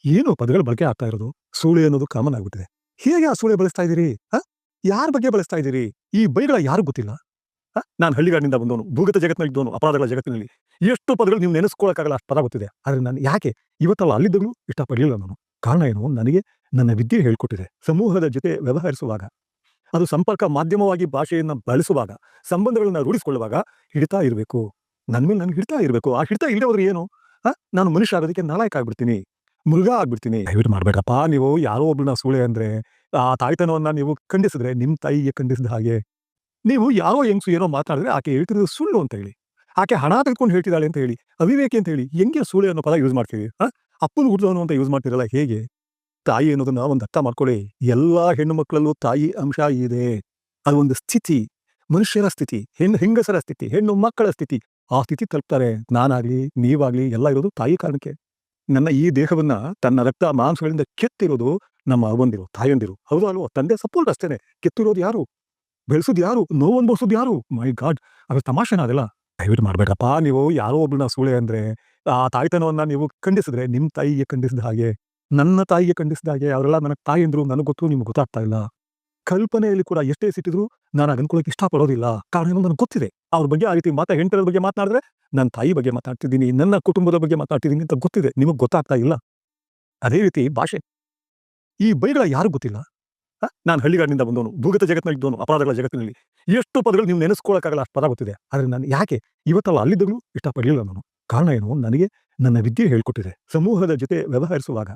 ಏನು ಪದಗಳು ಬಳಕೆ ಆಗ್ತಾ ಇರೋದು? ಸೂಳೆ ಅನ್ನೋದು ಕಾಮನ್ ಆಗ್ಬಿಟ್ಟಿದೆ. ಹೇಗೆ ಆ ಸೂಳೆ ಬಳಸ್ತಾ ಇದ್ದೀರಿ? ಯಾರ ಬಗ್ಗೆ ಬಳಸ್ತಾ ಇದ್ದೀರಿ? ಈ ಬೈಗಳ ಯಾರಿಗೂ ಗೊತ್ತಿಲ್ಲ? ನಾನು ಹಳ್ಳಿಗಾಡಿನಿಂದ ಬಂದವನು, ಭೂಗತ ಜಗತ್ತಿನಲ್ಲಿದ್ದವನು, ಅಪರಾಧಗಳ ಜಗತ್ತಿನಲ್ಲಿ. ಎಷ್ಟು ಪದಗಳು ನೀವು ನೆನೆಸ್ಕೊಳ್ಳೋಕ್ಕಾಗಲ್ಲ ಅಷ್ಟು ಪದ ಗೊತ್ತಿದೆ. ಆದ್ರೆ ನಾನು ಯಾಕೆ ಇವತ್ತಲ್ಲ ಅಲ್ಲಿದ್ದಾಗಲೂ ಇಷ್ಟಪಡಲಿಲ್ಲ ನಾನು. ಕಾರಣ ಏನು? ನನಗೆ ನನ್ನ ವಿದ್ಯೆ ಹೇಳ್ಕೊಟ್ಟಿದೆ. ಸಮೂಹದ ಜೊತೆ ವ್ಯವಹರಿಸುವಾಗ, ಅದು ಸಂಪರ್ಕ ಮಾಧ್ಯಮವಾಗಿ ಭಾಷೆಯನ್ನ ಬಳಸುವಾಗ, ಸಂಬಂಧಗಳನ್ನ ರೂಢಿಸಿಕೊಳ್ಳುವಾಗ ಹಿಡಿತಾ ಇರಬೇಕು. ನನ್ನ ಮೇಲೆ ನನಗೆ ಹಿಡಿತಾ ಇರಬೇಕು. ಆ ಹಿಡಿತ ಇಲ್ಲದೆ ಹೋದ್ರೆ ಏನು? ನಾನು ಮನುಷ್ಯ ಆಗೋದಕ್ಕೆ ನಾಲಾಯಕ ಆಗ್ಬಿಡ್ತೀನಿ, ಮೃಗ ಆಗ್ಬಿಡ್ತೀನಿ. ದಯವಿಟ್ಟು ಮಾಡ್ಬೇಕಪ್ಪ. ನೀವು ಯಾರೋ ಒಬ್ರನ್ನ ಸೂಳೆ ಅಂದ್ರೆ, ಆ ತಾಯ್ತನವನ್ನ ನೀವು ಖಂಡಿಸಿದ್ರೆ ನಿಮ್ ತಾಯಿಗೆ ಖಂಡಿಸಿದ ಹಾಗೆ. ನೀವು ಯಾರೋ ಹೆಂಗ್ಸು ಏನೋ ಮಾತಾಡಿದ್ರೆ ಆಕೆ ಹೇಳ್ತಿರೋದು ಸುಳ್ಳು ಅಂತ ಹೇಳಿ, ಆಕೆ ಹಣ ತೆಗೆದುಕೊಂಡು ಹೇಳ್ತಿದ್ದಾಳೆ ಅಂತ ಹೇಳಿ, ಅವಿವೇಕಿ ಅಂತ ಹೇಳಿ ಹೆಂಗೆ ಸೂಳೆ ಅನ್ನೋ ಪದ ಯೂಸ್ ಮಾಡ್ತೀವಿ? ಅಪ್ಪನ ಹುಟ್ಟಿದವನು ಅಂತ ಯೂಸ್ ಮಾಡ್ತಿರಲ್ಲ ಹೇಗೆ? ತಾಯಿ ಅನ್ನೋದನ್ನ ಒಂದು ಅರ್ಥ ಮಾಡ್ಕೊಳ್ಳಿ. ಎಲ್ಲಾ ಹೆಣ್ಣು ಮಕ್ಕಳಲ್ಲೂ ತಾಯಿ ಅಂಶ ಇದೆ. ಅದು ಒಂದು ಸ್ಥಿತಿ, ಮನುಷ್ಯರ ಸ್ಥಿತಿ, ಹೆಂಗಸರ ಸ್ಥಿತಿ, ಹೆಣ್ಣು ಮಕ್ಕಳ ಸ್ಥಿತಿ. ಆ ಸ್ಥಿತಿ ತಲುಪ್ತಾರೆ. ನಾನಾಗ್ಲಿ ನೀವಾಗ್ಲಿ ಎಲ್ಲ ಇರೋದು ತಾಯಿ ಕಾರಣಕ್ಕೆ. ನನ್ನ ಈ ದೇಹವನ್ನ ತನ್ನ ರಕ್ತ ಮಾಂಸಗಳಿಂದ ಕೆತ್ತಿರೋದು ನಮ್ಮ ಅವ್ವಂದಿರು, ತಾಯಂದಿರು. ಹೌದು ಅಲ್ವೋ? ತಂದೆ ಸಪೋರ್ಟ್ ಅಷ್ಟೇನೆ. ಕೆತ್ತಿರೋದು ಯಾರು? ಬೆಳೆಸೋದು ಯಾರು? ನೋವು ಅನುಭವಿಸೋದು ಯಾರು? ಮೈ ಗಾಡ್, ಅದು ತಮಾಷೆನ ಅದೆಲ್ಲ. ದಯವಿಟ್ಟು ಮಾಡ್ಬೇಕಪ್ಪ. ನೀವು ಯಾರೋ ಒಬ್ರನ್ನ ಸೂಳೆ ಅಂದ್ರೆ, ಆ ತಾಯ್ತನವನ್ನ ನೀವು ಖಂಡಿಸಿದ್ರೆ ನಿಮ್ ತಾಯಿಗೆ ಖಂಡಿಸಿದ ಹಾಗೆ, ನನ್ನ ತಾಯಿಗೆ ಖಂಡಿಸಿದ ಹಾಗೆ. ಅವರೆಲ್ಲ ನನಗೆ ತಾಯಂದ್ರು, ನನಗೆ ಗೊತ್ತು, ನಿಮ್ಗೆ ಗೊತ್ತಾಗ್ತಾ ಇಲ್ಲ. ಕಲ್ಪನೆಯಲ್ಲಿ ಕೂಡ ಎಷ್ಟೇ ಸಿಟ್ಟಿದ್ರು ನಾನು ಅನ್ಕೊಳ್ಳೋಕೆ ಇಷ್ಟಪಡೋದಿಲ್ಲ. ಕಾರಣ ಏನು? ನನಗೆ ಗೊತ್ತಿದೆ. ಅವ್ರ ಬಗ್ಗೆ ಆ ರೀತಿ ಹೆಂಡತಿಯರ ಬಗ್ಗೆ ಮಾತನಾಡಿದ್ರೆ ನನ್ನ ತಾಯಿ ಬಗ್ಗೆ ಮಾತಾಡ್ತಿದ್ದೀನಿ, ನನ್ನ ಕುಟುಂಬದ ಬಗ್ಗೆ ಮಾತಾಡ್ತಿದ್ದೀನಿ ಅಂತ ಗೊತ್ತಿದೆ. ನಿಮಗೆ ಗೊತ್ತಾಗ್ತಾ ಇಲ್ಲ. ಅದೇ ರೀತಿ ಭಾಷೆ. ಈ ಬೈಗಳ ಯಾರಿಗೂ ಗೊತ್ತಿಲ್ಲ. ನಾನು ಹಳ್ಳಿಗಾಡಿನಿಂದ ಬಂದವನು, ಭೂಗತ ಜಗತ್ತಿನಲ್ಲಿದ್ದವನು, ಅಪರಾಧಗಳ ಜಗತ್ತಿನಲ್ಲಿ. ಎಷ್ಟು ಪದಗಳು ನೀವು ನೆನೆಸ್ಕೊಳ್ಳೋಕ್ಕಾಗಲ್ಲ ಅಷ್ಟು ಪದ ಗೊತ್ತಿದೆ. ಆದ್ರೆ ನಾನು ಯಾಕೆ ಇವತ್ತಲ್ಲ ಅಲ್ಲಿದ್ದಾಗಲೂ ಇಷ್ಟಪಡಲಿಲ್ಲ ನಾನು. ಕಾರಣ ಏನು? ನನಗೆ ನನ್ನ ವಿದ್ಯೆ ಹೇಳ್ಕೊಟ್ಟಿದೆ. ಸಮೂಹದ ಜೊತೆ ವ್ಯವಹರಿಸುವಾಗ,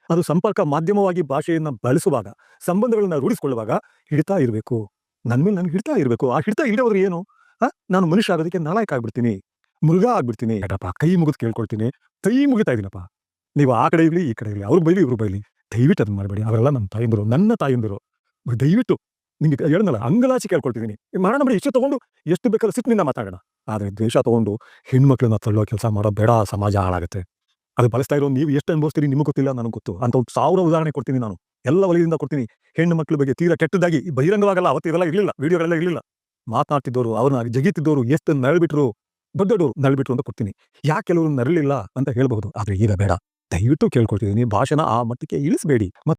ಅದು ಸಂಪರ್ಕ ಮಾಧ್ಯಮವಾಗಿ ಭಾಷೆಯನ್ನ ಬಳಸುವಾಗ, ಸಂಬಂಧಗಳನ್ನ ರೂಢಿಸಿಕೊಳ್ಳುವಾಗ ಹಿಡಿತಾ ಇರಬೇಕು. ನನ್ನ ಮೇಲೆ ನನಗೆ ಹಿಡಿತಾ ಇರಬೇಕು. ಆ ಹಿಡಿತ ಇಲ್ಲದೆ ಹೋದ್ರೆ ಏನು? ನಾನು ಮನುಷ್ಯ ಆಗೋದಕ್ಕೆ ನಾಲಾಯಕ ಆಗ್ಬಿಡ್ತೀನಿ, ಮೃಗ ಆಗ್ಬಿಡ್ತೀನಿ. ಯಾಕಪ್ಪ, ಕೈ ಮುಗಿದು ಕೇಳ್ಕೊಳ್ತೀನಿ, ಕೈ ಮುಗಿತಾ ಇದೀನಪ್ಪ. ನೀವು ಆ ಕಡೆ ಇರಲಿ, ಈ ಕಡೆ ಇರಲಿ, ಅವ್ರು ಬೈಲಿ, ಇವ್ರು ಬೈಲಿ, ದಯವಿಟ್ಟು ಅದನ್ನ ಮಾಡಬೇಡಿ. ಅವರೆಲ್ಲ ನನ್ನ ತಾಯಂದಿರು, ನನ್ನ ತಾಯಂದಿರು. ದಯವಿಟ್ಟು ನಿಮ್ಗೆ ಹೇಳನಲ್ಲ, ಅಂಗಲಾಚಿ ಕೇಳ್ಕೊಳ್ತಿದ್ದೀನಿ. ಮಾಡೋಣ ಬಿಡಿ. ಇಷ್ಟು ತಗೊಂಡು ಎಷ್ಟು ಬೇಕಾದ್ರೂ ಸಿಟ್ಟಿನಿಂದ ಮಾತಾಡೋಣ. ಆದರೆ ದ್ವೇಷ ತಗೊಂಡು ಹೆಣ್ಮಕ್ಳನ್ನ ತಳ್ಳೋ ಕೆಲಸ ಮಾಡೋ ಬೇಡ. ಸಮಾಜ ಹಾಳಾಗುತ್ತೆ. ಅದು ಬಳಸ್ತಾ ಇರೋ ನೀವು ಎಷ್ಟು ಅನುಭವಿಸ್ತೀರಿ ನಿಮಗೆ ಗೊತ್ತಿಲ್ಲ, ನನಗೆ ಗೊತ್ತು. ಅಂತ ಒಂದು 1000 ಉದಾಹರಣೆ ಕೊಡ್ತೀನಿ ನಾನು. ಎಲ್ಲ ವಲಯದಿಂದ ಕೊಡ್ತೀನಿ. ಹೆಣ್ಣು ಮಕ್ಕಳ ಬಗ್ಗೆ ತೀರಾ ಕೆಟ್ಟದಾಗಿ ಬಹಿರಂಗವಾಗಲ್ಲ. ಅವತ್ತು ಇವೆಲ್ಲ ಇರಲಿಲ್ಲ, ವಿಡಿಯೋಗಳೆಲ್ಲ ಇರಲಿಲ್ಲ. ಮಾತನಾಡ್ತಿದ್ದವರು, ಅವ್ರನ್ನ ಜಗಿತಿದ್ದವರು ಎಷ್ಟು ನರಳಿಬಿಟ್ರು, ದೊಡ್ಡವರು ನರಳಿಬಿಟ್ರು ಅಂತ ಕೊಡ್ತೀನಿ. ಯಾಕೆ ಕೆಲವರು ನರಳಿಲ್ಲ ಅಂತ ಹೇಳ್ಬಹುದು. ಆದ್ರೆ ಈಗ ಬೇಡ. ದಯವಿಟ್ಟು ಕೇಳ್ಕೊಳ್ತಿದ್ದೀನಿ, ಭಾಷೆನ ಆ ಮಟ್ಟಕ್ಕೆ ಇಳಿಸಬೇಡಿ.